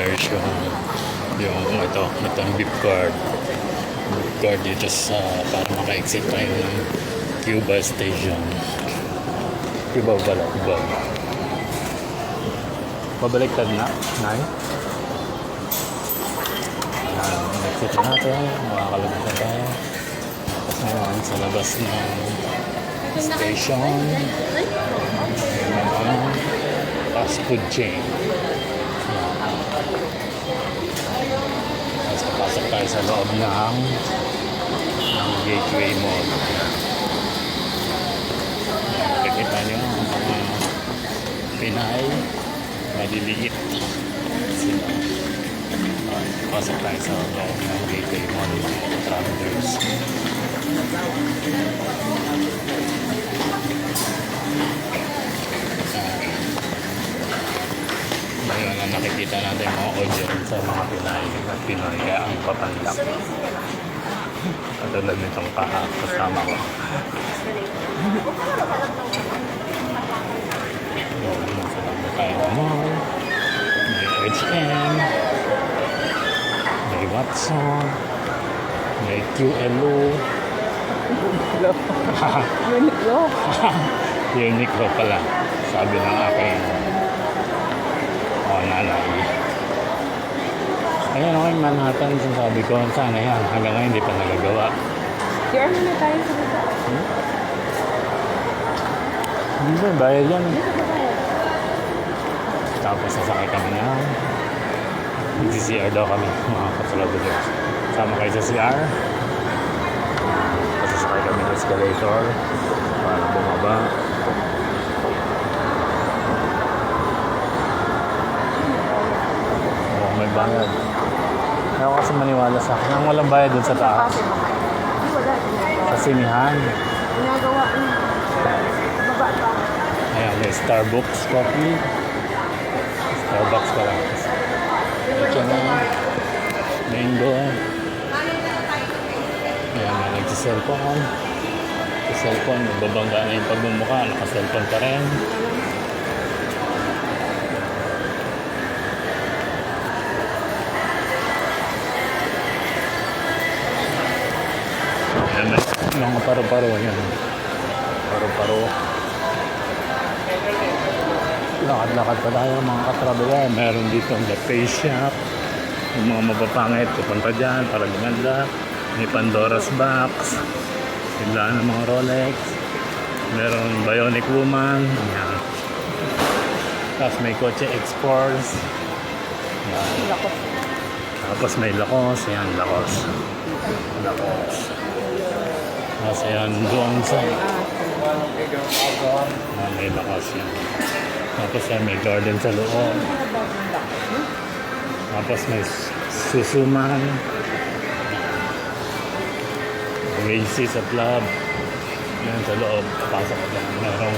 version. Yung itong beep card. Beep card dito sa para maka-exit tayo ng Cuba Station. Cuba pala, Cuba. Pabaliktad na, Nay. Exit natin, makakalabas na tayo. Ngayon sa labas ng station. Fast food chain. Tapos papasok tayo sa loob ng Gateway Mall. Nakikita nyo ang mga Pinay maliliit sila. Pasok tayo sa loob ng Gateway Mall Travelers. Ngayon ang nakikita natin mga audience sa mga Pinay at Pinoy kaya ang papandak. Katulad nitong kasama ko. Nasa loob tayo ng mall. May H&M. May Watson. May QLO. Uniqlo. Uniqlo pala. Sabi ng aking nanay. Ayan ako yung Manhattan. Sabi ko, sana yan. Hanggang ngayon hindi pa nagagawa. QR muna tayo sa baba. Hindi ba? Bayad yan. Tapos sasakay kami na. Mag-CR daw kami. Mga katrabaho. Sama kayo sa CR. Tapos sasakay kami ng escalator. Para bumaba. May bayad. Ayaw kasi maniwala sa akin. Ang walang bayad dun sa taas. Sa sinihan. Ginagawa ng baba pa. Ayan, may Starbucks coffee. Starbucks pala. Ito na. Mango. Ayan, may nagsiselfone. Sa cellphone, babangga na yung pagmumukha. Naka-cellphone pa rin. Mga paro-paro yan. Paro-paro. Lakad-lakad pa tayo mga katrabaho. Meron dito ang The Face Shop. Yung mga mapapangit pupunta dyan para gumanda. May Pandora's Box. Tindahan ng mga Rolex. Meron Bionic Woman. Yan. Tapos may Kotse X-Force. Yan. Tapos may Lacoste. Yan, Lacoste. Tapos yan, doon sa may lakas yan. Tapos yan, may garden sa loob. Tapos may Susuman. Macy's at Lab. Yan sa loob. Pasok ko lang. Merong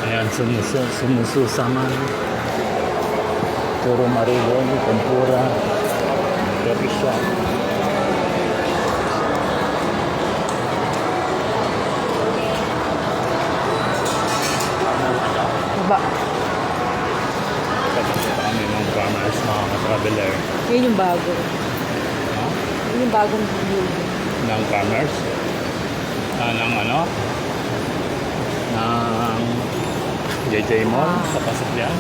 ayan, sumususaman. Turo Marigo, Tempura. Coffee shop. Baba. Tapos kami mga farmers, mga traveler. Yun yung bago. Huh? Yun yung bagong building. Ng farmers? Ng ano? Ng JJ Mall? Sa pasok yan?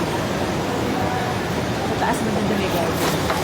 Sa taas naman doon may garden.